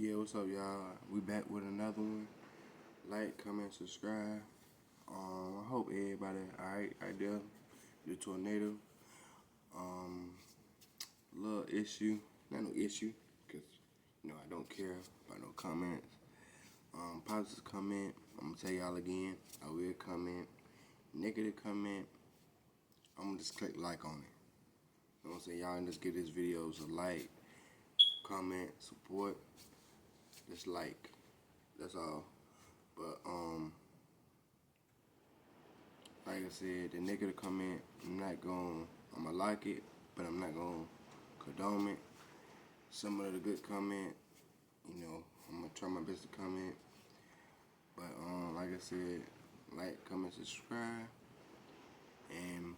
Yeah, what's up, y'all? We back with another one. Like, comment, subscribe. I hope everybody alright out there. The tornado. Um, little issue. Not no issue, cause I don't care about no comments. Positive comment. I'm gonna tell y'all again. I will comment. Negative comment. I'm gonna just click like on it. You know what I'm saying? Y'all can just give this video a like, comment, support. Just like. That's all. But like I said, the negative comment, I'ma like it, but I'm not gonna condone it. Some of the good comment, I'm gonna try my best to comment. But like I said, like, comment, subscribe, and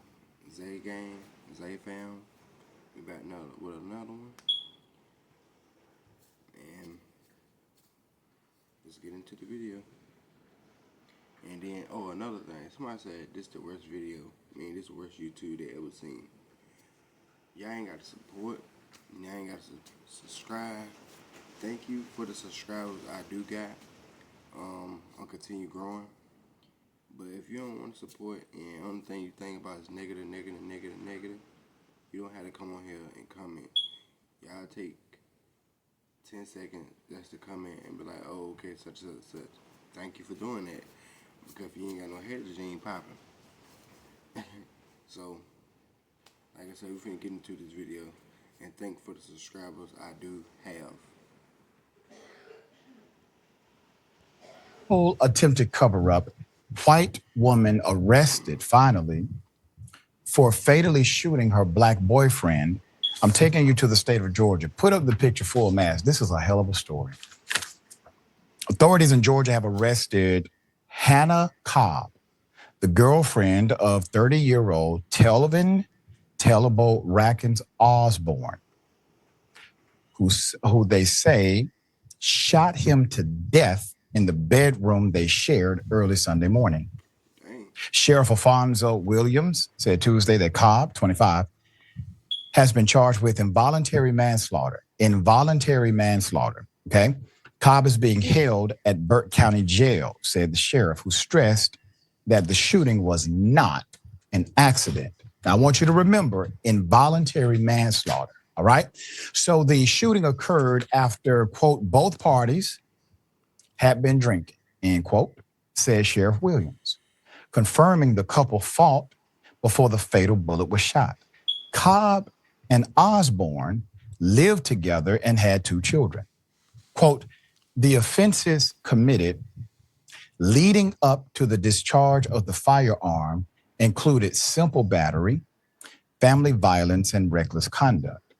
Zay Gang, Zay Fam, we back with another one, and let's get into the video. And then, another thing, somebody said this the worst video. This the worst YouTube they ever seen. Y'all ain't got to support. Y'all ain't got to subscribe. Thank you for the subscribers I do got. I'll continue growing. But if you don't want to support and only thing you think about is negative, negative, negative, negative, you don't have to come on here and comment. Y'all take 10 seconds just to comment and be like, oh, okay, such and such. Thank you for doing that. Because if you ain't got no haters, you ain't popping. So, like I said, we're finna get into this video and thank for the subscribers I do have. Attempted cover up. White woman arrested finally for fatally shooting her black boyfriend. I'm taking you to the state of Georgia. Put up the picture full mass. This is a hell of a story. Authorities in Georgia have arrested Hannah Cobb, the girlfriend of 30-year-old Telvin Telebo Rackens Osborne, who they say shot him to death in the bedroom they shared early Sunday morning. Dang. Sheriff Alfonso Williams said Tuesday that Cobb, 25, has been charged with involuntary manslaughter. Okay? Cobb is being held at Burke County Jail, said the sheriff, who stressed that the shooting was not an accident. Now, I want you to remember involuntary manslaughter, all right? So the shooting occurred after, quote, both parties had been drinking, end quote, said Sheriff Williams, confirming the couple fought before the fatal bullet was shot. Cobb and Osborne lived together and had 2 children. Quote, the offenses committed leading up to the discharge of the firearm included simple battery, family violence, and reckless conduct.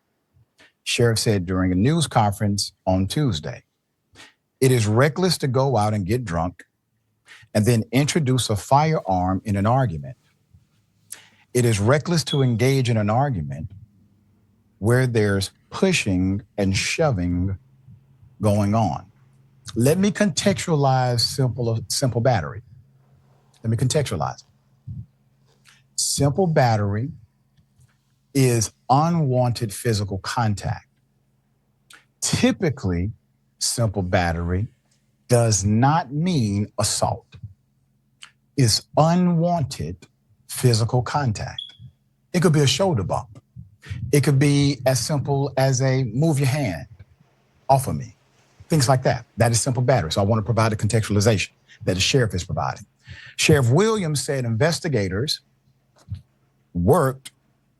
Sheriff said during a news conference on Tuesday, it is reckless to go out and get drunk and then introduce a firearm in an argument. It is reckless to engage in an argument where there's pushing and shoving going on. Let me contextualize simple battery. Let me contextualize. Simple battery is unwanted physical contact. Typically, simple battery does not mean assault. It's unwanted physical contact. It could be a shoulder bump. It could be as simple as a move your hand off of me. Things like that. That is simple battery. So I want to provide a contextualization that the sheriff is providing. Sheriff Williams said investigators worked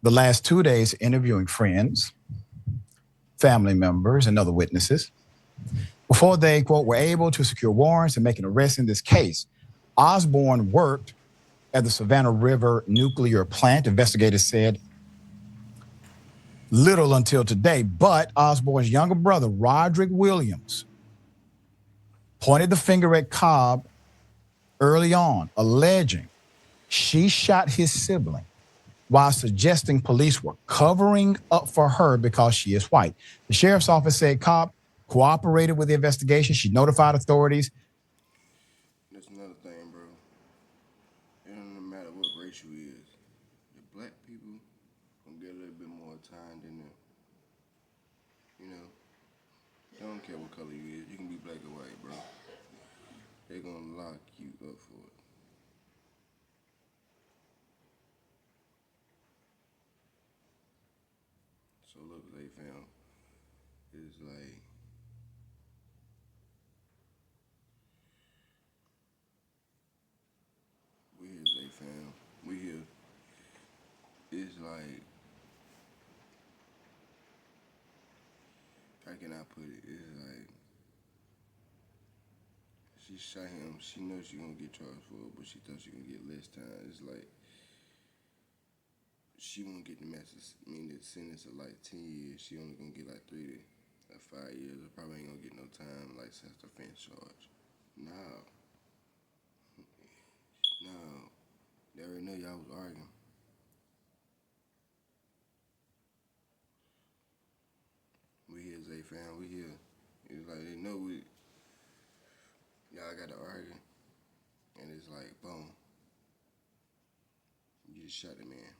the last 2 days interviewing friends, family members, and other witnesses before they, quote, were able to secure warrants and make an arrest in this case. Osborne worked at the Savannah River nuclear plant, investigators said, little until today. But Osborne's younger brother, Roderick Williams, pointed the finger at Cobb early on, alleging she shot his sibling while suggesting police were covering up for her because she is white. The sheriff's office said Cobb cooperated with the investigation. She notified authorities. That's another thing, bro. It don't matter what race you is. The black people gonna get a little bit more time than the, you know. Don't care what color you is. You can be black or white, bro. They're gonna lock you up for it. So look, they found it's like we here. They found we here. It's like how can I put it? It's like she shot him. She knows she gonna get charged for it, but she thought she gonna get less time. It's like she won't get the message. I mean, the sentence of like 10 years. She only gonna get like 3 to 5 years. Or probably ain't gonna get no time like self-defense charge. No. They already know y'all was arguing. We here, Zay fam. We here. It's like they know y'all got to argue, and it's like boom, you just shot the man.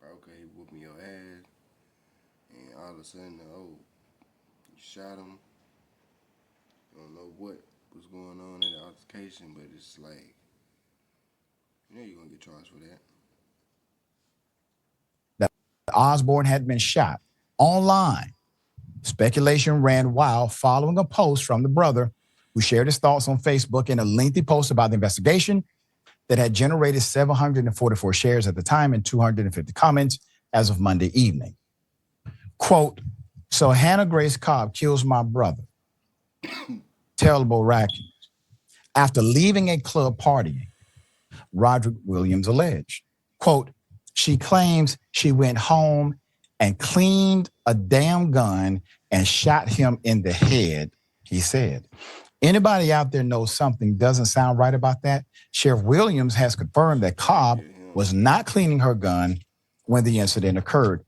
Okay, he whooping your ass, and all of a sudden, oh, you shot him. You don't know what was going on in the altercation, but it's like, you know you're gonna get charged for that. Osborne had been shot online. Speculation ran wild following a post from the brother who shared his thoughts on Facebook in a lengthy post about the investigation that had generated 744 shares at the time and 250 comments as of Monday evening. Quote, so Hannah Grace Cobb kills my brother, Terrible Rackings, after leaving a club partying, Roderick Williams alleged. Quote, she claims she went home and cleaned a damn gun and shot him in the head, he said. Anybody out there knows something doesn't sound right about that? Sheriff Williams has confirmed that Cobb was not cleaning her gun when the incident occurred.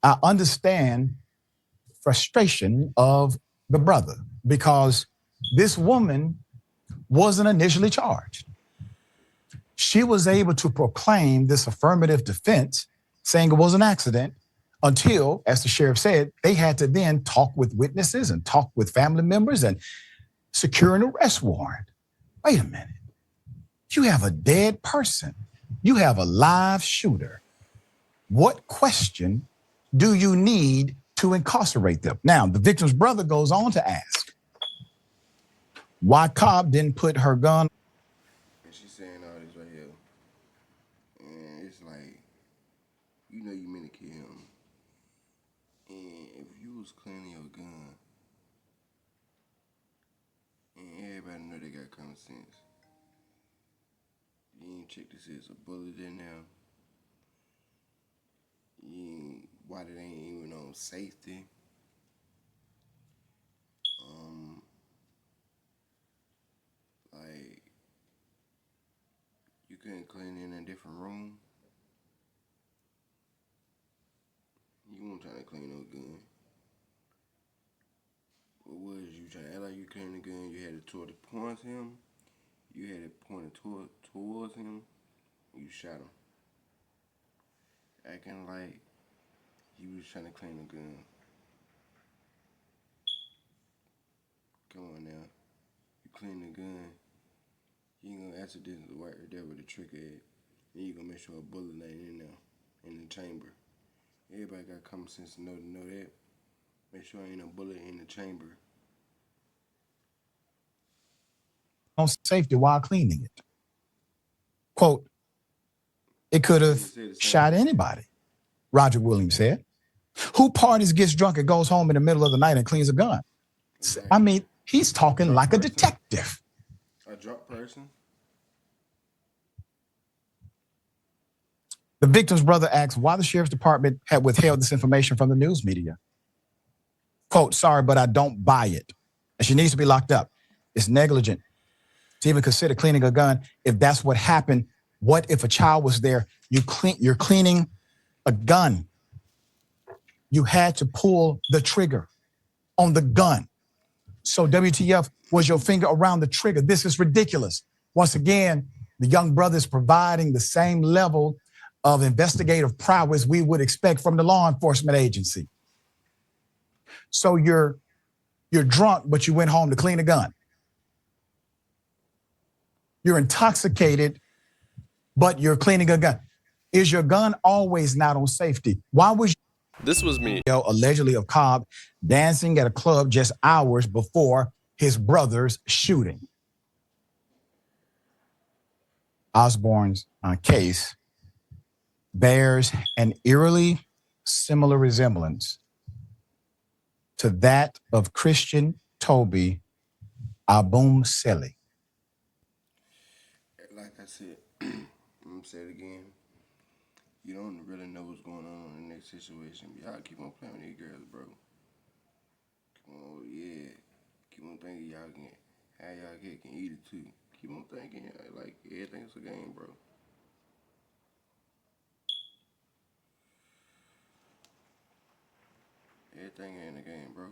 I understand frustration of the brother because this woman wasn't initially charged. She was able to proclaim this affirmative defense saying it was an accident until, as the sheriff said, they had to then talk with witnesses and talk with family members and secure an arrest warrant. Wait a minute. You have a dead person. You have a live shooter. What question do you need to incarcerate them? Now, the victim's brother goes on to ask why Cobb didn't put her gun. And she's saying all this right here. And it's like, you know you meant to kill him. And if you was cleaning your gun, and everybody know they got common sense, you ain't check to see if there's a bullet in there. You ain't, why it ain't even on safety. Like, you couldn't clean in a different room. You weren't trying to clean no gun. What was you trying to act like you cleaned the gun? You had it toward the point him. You had it pointed towards him. You shot him. Acting like you was trying to clean the gun. Come on now. You clean the gun. You ain't gonna accidentally right there with the trigger at. Then you gonna make sure a bullet ain't in there, in the chamber. Everybody got common sense to know that. Make sure ain't no bullet in the chamber. On safety while cleaning it. Quote, it could have shot anybody, Roger Williams said. Who parties, gets drunk, and goes home in the middle of the night and cleans a gun? Exactly. I mean, he's talking like a detective. A drunk person? The victim's brother asks why the sheriff's department had withheld this information from the news media. Quote, sorry, but I don't buy it. And she needs to be locked up. It's negligent to even consider cleaning a gun. If that's what happened, what if a child was there? You're cleaning a gun. You had to pull the trigger on the gun. So WTF, was your finger around the trigger? This is ridiculous. Once again, the young brother is providing the same level of investigative prowess we would expect from the law enforcement agency. So you're drunk, but you went home to clean a gun. You're intoxicated, but you're cleaning a gun. Is your gun always not on safety? Why was This was me. allegedly of Cobb dancing at a club just hours before his brother's shooting? Osborne's case bears an eerily similar resemblance to that of Christian Toby Abumseli. Like I said, I'm gonna say it again. You don't really know what's going on in the next situation. Y'all keep on playing with these girls, bro. Keep on, yeah. Keep on thinking y'all can have y'all cake and eat it too. Keep on thinking like everything's a game, bro. Everything ain't a game, bro.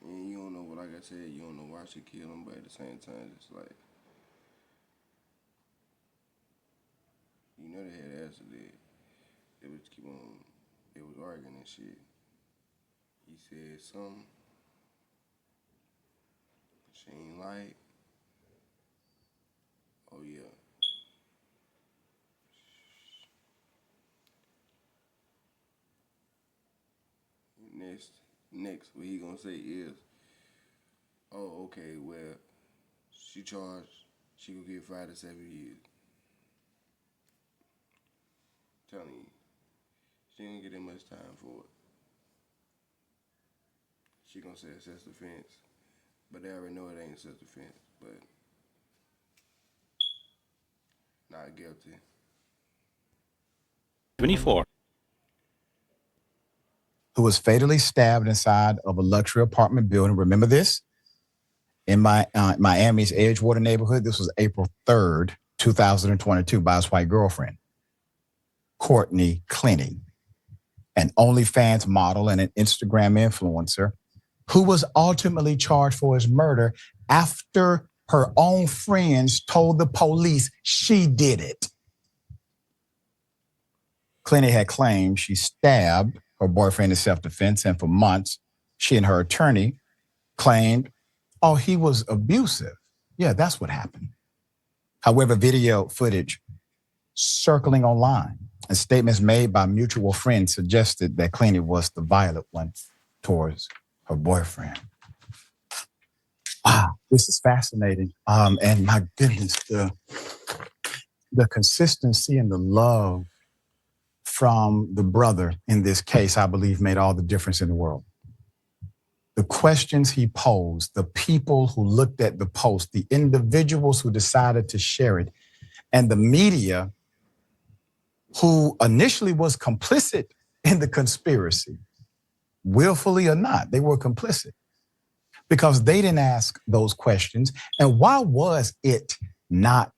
And you don't know, like I said, you don't know why she killed him, but at the same time, it's like, you know they had acid there. They was keep on, they was arguing and shit. He said something she ain't like. Oh yeah. Next, what he gonna say is, oh, okay, well, she charged, she gonna get 5 to 7 years. Telling you, she ain't get that much time for it. She gonna say it's self-defense, but they already know it ain't self-defense, but not guilty. 24. Who was fatally stabbed inside of a luxury apartment building. Remember this? In Miami's Edgewater neighborhood. This was April 3rd, 2022, by his white girlfriend, Courtney Clenny, an OnlyFans model and an Instagram influencer, who was ultimately charged for his murder after her own friends told the police she did it. Clenny had claimed she stabbed her boyfriend in self-defense, and for months, she and her attorney claimed, oh, he was abusive. Yeah, that's what happened. However, video footage circling online and statements made by mutual friends suggested that Clenny was the violent one towards her boyfriend. Wow, this is fascinating. And my goodness, the consistency and the love from the brother in this case, I believe, made all the difference in the world. The questions he posed, the people who looked at the post, the individuals who decided to share it, and the media who initially was complicit in the conspiracy, willfully or not, they were complicit because they didn't ask those questions. And why was it not,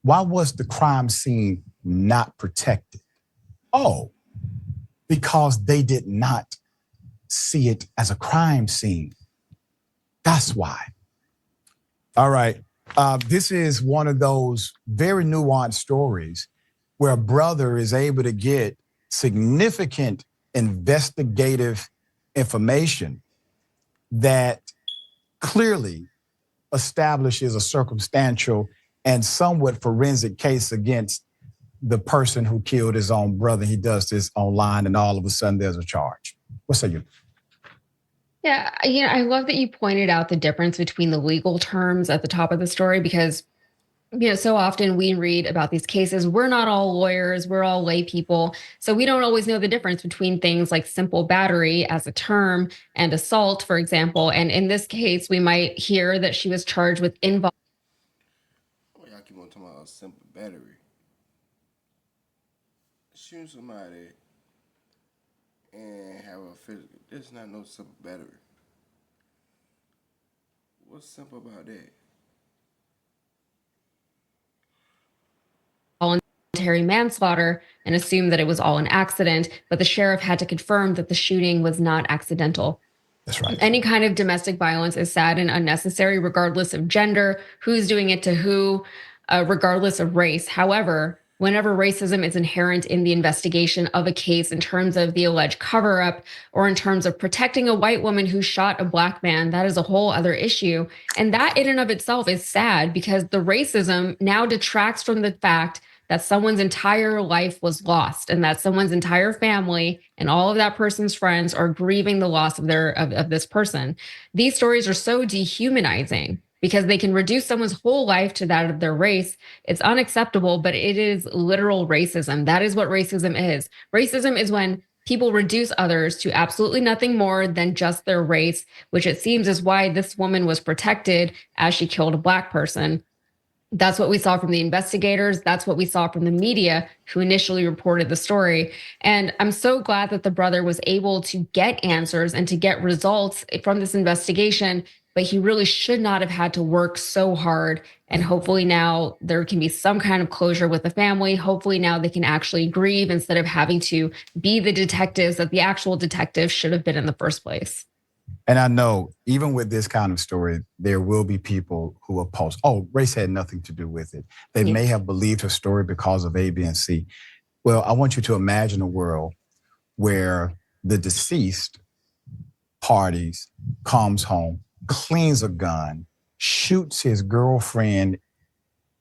why was the crime scene not protected? Oh, because they did not see it as a crime scene. That's why. All right. This is one of those very nuanced stories where a brother is able to get significant investigative information that clearly establishes a circumstantial and somewhat forensic case against the person who killed his own brother. He does this online and all of a sudden there's a charge. What say you? Yeah, I love that you pointed out the difference between the legal terms at the top of the story because, so often we read about these cases. We're not all lawyers, we're all lay people. So we don't always know the difference between things like simple battery as a term and assault, for example. And in this case, we might hear that she was charged with involuntary. Oh, y'all keep on talking about a simple battery. Shooting somebody and have a physical. There's not no simple battery. What's simple about that? Voluntary manslaughter and assume that it was all an accident, but the sheriff had to confirm that the shooting was not accidental. That's right. Any kind of domestic violence is sad and unnecessary, regardless of gender, who's doing it to who, regardless of race. However, whenever racism is inherent in the investigation of a case in terms of the alleged cover up or in terms of protecting a white woman who shot a black man, that is a whole other issue. And that in and of itself is sad because the racism now detracts from the fact that someone's entire life was lost and that someone's entire family and all of that person's friends are grieving the loss of this person. These stories are so dehumanizing because they can reduce someone's whole life to that of their race. It's unacceptable, but it is literal racism. That is what racism is. Racism is when people reduce others to absolutely nothing more than just their race, which it seems is why this woman was protected as she killed a black person. That's what we saw from the investigators. That's what we saw from the media who initially reported the story. And I'm so glad that the brother was able to get answers and to get results from this investigation, but he really should not have had to work so hard. And hopefully now there can be some kind of closure with the family. Hopefully now they can actually grieve instead of having to be the detectives that the actual detectives should have been in the first place. And I know even with this kind of story, there will be people who will post, oh, race had nothing to do with it. They may have believed her story because of A, B, and C. Well, I want you to imagine a world where the deceased parties comes home, cleans a gun, shoots his girlfriend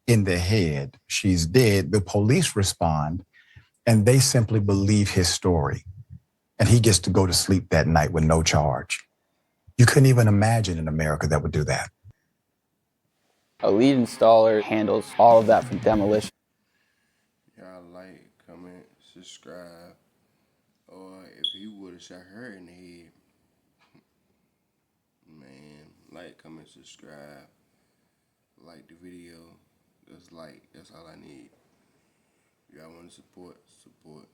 in the head. She's dead. The police respond, and they simply believe his story. And he gets to go to sleep that night with no charge. You couldn't even imagine in America that would do that. A lead installer handles all of that from demolition. Y'all like, comment, subscribe. Or if you would have shot her in the head, man, like, comment, subscribe. Like the video. Just like, that's all I need. Y'all want to support, support.